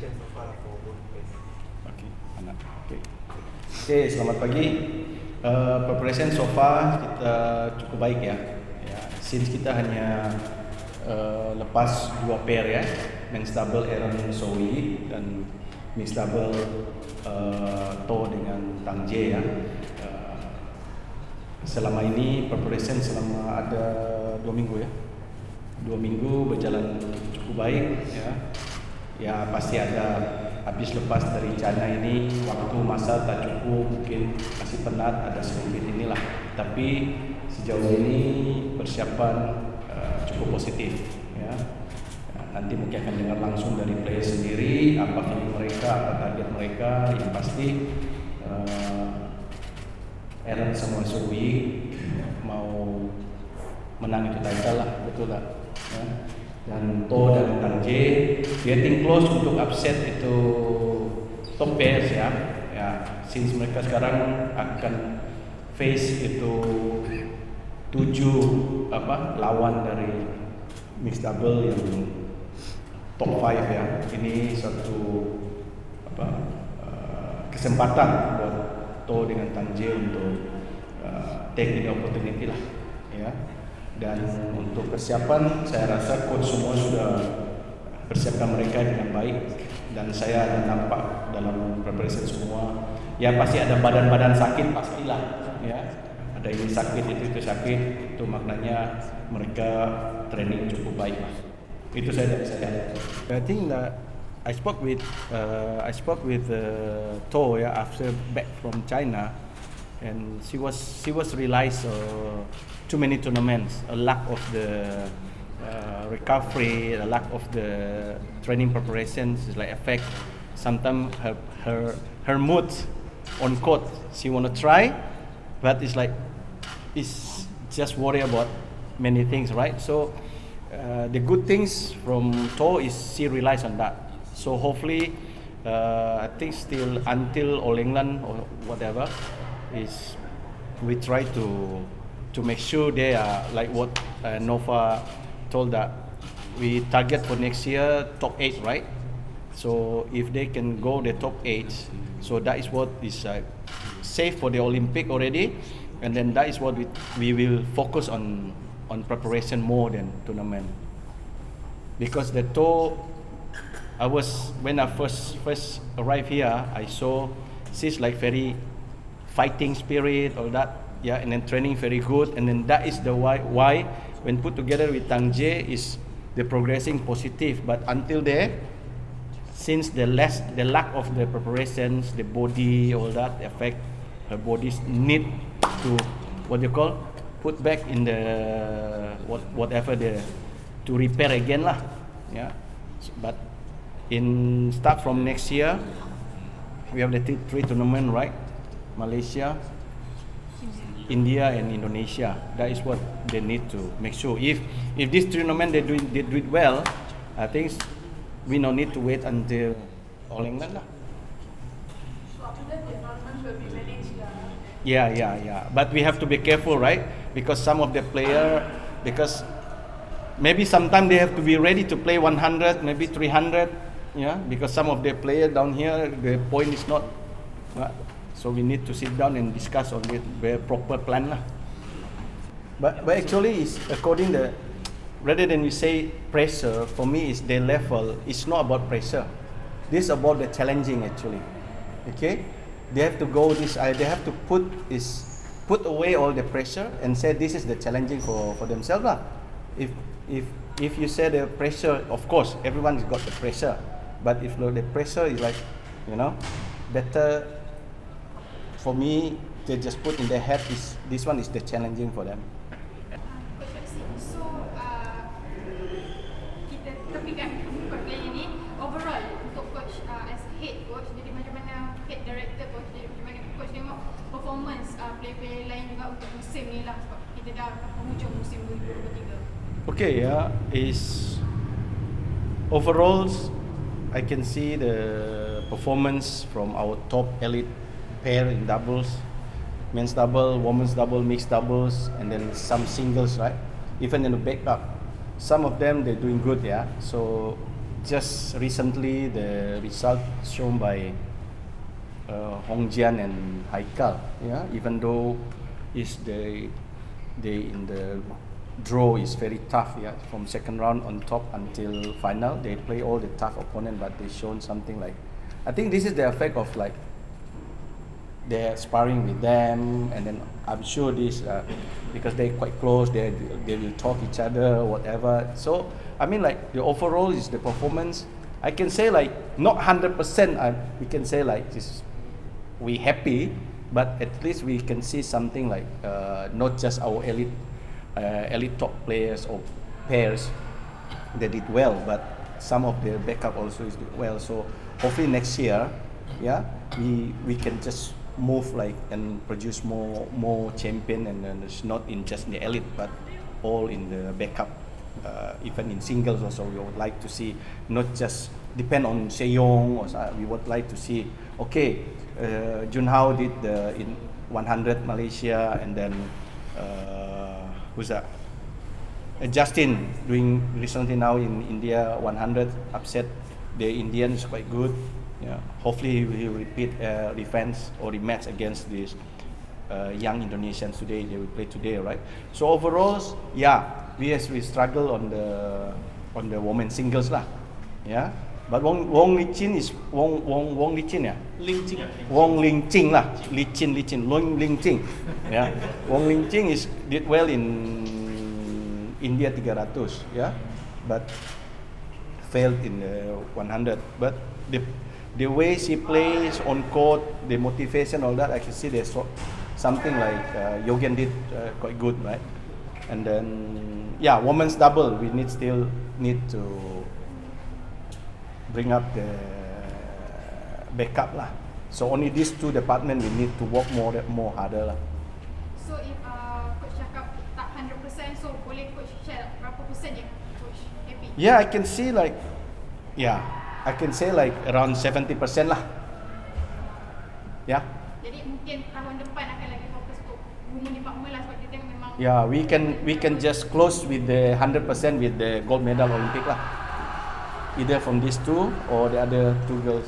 preparation so far for both players? Okay, anak. Okay, selamat pagi. Preparation so far kita cukup baik ya. Since kita hanya lepas 2 pair ya, men's double Aaron Sowi dan mixed double To dengan Tang Jae ya. Selama ini preparation selama ada 2 minggu ya. 2 minggu berjalan cukup baik ya. Ya pasti ada habis lepas dari China ini waktu masa tak cukup, mungkin masih penat, ada sedikit inilah. Tapi sejauh ini persiapan cukup positif ya. Nanti mungkin akan dengar langsung dari player sendiri apa feeling mereka, apa target mereka. Yang pasti Aaron sama Sowi mau menang itu title lah, betul tak? Ya. Dan To dan Tang Jae getting close untuk upset itu top pairs ya. Since mereka sekarang akan face itu 7 lawan dari mixed double yang top 5 ya. Ini satu kesempatan buat To dengan Tang Jae untuk take the opportunity lah ya. Dan untuk persiapan saya rasa coach semua sudah persiapkan mereka dengan baik, dan saya ada nampak dalam preparation semua ya pasti ada badan-badan sakit pastilah ya, ada ini sakit itu sakit, itu maknanya mereka training cukup baik lah. Itu saya dari saya. I think that I spoke with To ya after back from China, and she was realized too many tournaments, a lack of the recovery, a lack of the training preparations is like affect sometimes her mood on court. She wanna try, but it's just worry about many things, right? So the good things from To is she relies on that. So hopefully I think still until All England or whatever is we try to make sure they are like what Nova told, that we target for next year top 8, right? So if they can go the top 8, so that is what is safe for the Olympic already, and then that is what we will focus on preparation more than tournament. Because the To, when I first arrived here, I saw she's like very fighting spirit, all that. Yeah, and then training very good, and then that is the why when put together with Tang Jae is the progressing positive. But until there, since the lack of the preparations, the body, all that affect her body's need to put back in the whatever to repair again lah. Yeah, but start from next year, we have the 3 tournament, right? Malaysia, India and Indonesia. That is what they need to make sure. If this tournament they do it well, I think we no need to wait until All England lah. So after that the tournament will be managed. Yeah. But we have to be careful, right? Because some of the player, because maybe sometimes they have to be ready to play 100, maybe 300. Yeah, because some of the player down here the point is not. So we need to sit down and discuss on it, very proper plan lah. But actually, it's according the rather than we say pressure, for me is their level. It's not about pressure. This is about the challenging actually. Okay, they have to go this. They have to put away all the pressure and say this is the challenging for themselves lah. If you say the pressure, of course everyone's got the pressure. But if the pressure is like, better. For me, they just put in their head this one is the challenging for them. So kita tepikan coach player ni overall untuk coach as head coach, jadi macam mana head director coach, jadi macam mana coach tengok performance player-player lain juga untuk musim ni lah, sebab kita dah penghujung musim 2023. Okay, is overall I can see the performance from our top elite pair in doubles, men's double, women's double, mixed doubles, and then some singles, right? Even in the backup, some of them they're doing good, yeah. So just recently the result shown by Hong Jian and Haikal. Yeah, even though is they in the draw is very tough. Yeah, from second round on top until final, they play all the tough opponent, but they shown something like. I think this is the effect of like they're sparring with them, and then I'm sure this because they're quite close, they will talk each other, whatever. So I mean, like the overall is the performance. I can say like not 100%. We can say like this, we happy, but at least we can see something like not just our elite top players or pairs they did well, but some of the backup also is did well. So hopefully next year, yeah, we can just move like and produce more champion, and then it's not in just the elite but all in the backup, even in singles also. We would like to see not just depend on Sejong, or we would like to see okay, Junhao did the in 100 Malaysia, and then who's that? Justin doing recently now in India 100 upset the Indians quite good. Yeah, hopefully he will repeat defense or rematch against these young Indonesians today. They will play today, right? So overall, yeah, we struggle on the women singles lah. Yeah, but Wong Lichin is Wong Lichin ya. Wong Ling-ching lah, Lichin, Wong Ling-ching. Yeah, Wong Ling-ching did well in India 300, yeah, but failed in the 100. But the way she plays on court, the motivation, all that, I can see there's something like Yogen did quite good, right? And then, yeah, women's double, we still need to bring up the backup lah. So only these two departments we need to work more harder lah. So if coach cakap tak 100%, so boleh coach share berapa persen je coach happy? Yeah, I can see like, yeah, I can say like around 70% lah. Yeah. Jadi mungkin tahun depan akan lagi fokus untuk women department lah, sebab dia tengok memang. Yeah, we can just close with the 100% with the gold medal Olympic lah. Either from these two or the other two girls.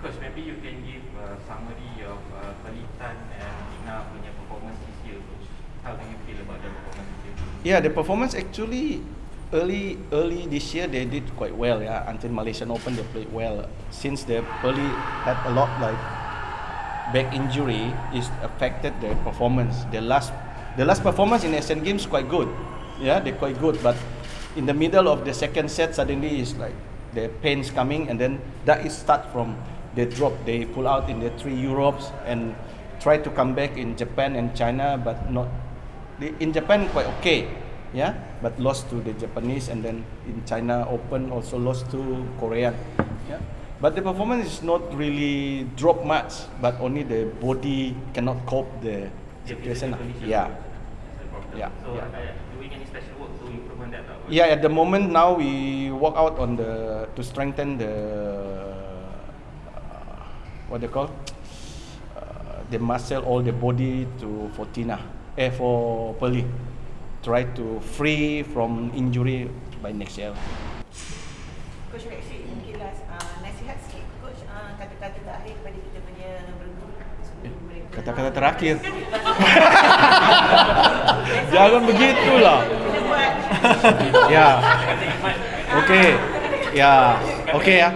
Coach, maybe you can give a summary of Pelitan and Ina punya performance this year, coach. How do you feel about their performance this year? Yeah, the performance actually early this year they did quite well. Yeah, until Malaysian Open they played well. Since the early had a lot like back injury is affected their performance. The last performance in Asian Games quite good. Yeah, they're quite good, but in the middle of the second set suddenly is like the pains coming, and then that is start from the drop. They pull out in the 3 Europes and try to come back in Japan and China, but not. In Japan quite okay, yeah, but lost to the Japanese, and then in China Open also lost to Korean, yeah. But the performance is not really drop much, but only the body cannot cope the situation. Yeah. Yeah. So doing any special work to improve on that? Yeah, at the moment now we work out on to strengthen the what they call the muscle or the body for Pearly. Try to free from injury by next year. Coach Rexy, mungkinlah nasihat sikit coach, kata-kata terakhir kepada kita punya berguru sebelum mereka. Kata-kata terakhir. Jangan begitulah. Ya. Okay. Ya. Okay ya.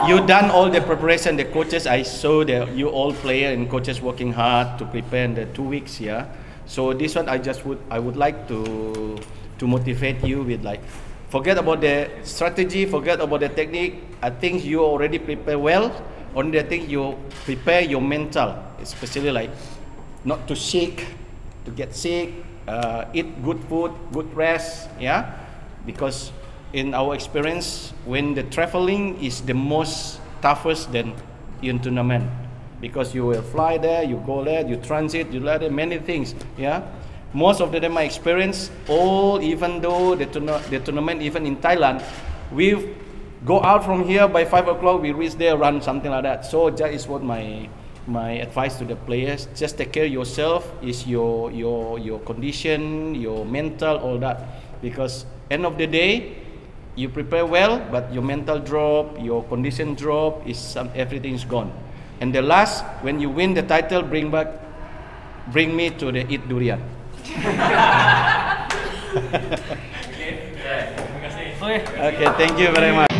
You done all the preparation. The coaches, I saw that you all player and coaches working hard to prepare in the 2 weeks. Yeah. So this one I would like to motivate you with like, forget about the strategy, forget about the technique. I think you already prepare well. Only the thing you prepare your mental, especially like not to get sick, eat good food, good rest, yeah. Because in our experience, when the traveling is the most toughest than in tournament. Because you will fly there, you go there, you transit, you learn many things. Yeah, most of them my experience. All even though the tournament even in Thailand, we go out from here by 5 o'clock, we reach there, run something like that. So that is what my advice to the players. Just take care of yourself. Is your condition, your mental, all that. Because end of the day, you prepare well, but your mental drop, your condition drop, everything is gone. And the last, when you win the title, bring me to the eat durian. Okay, terima kasih. Okay, thank you very much.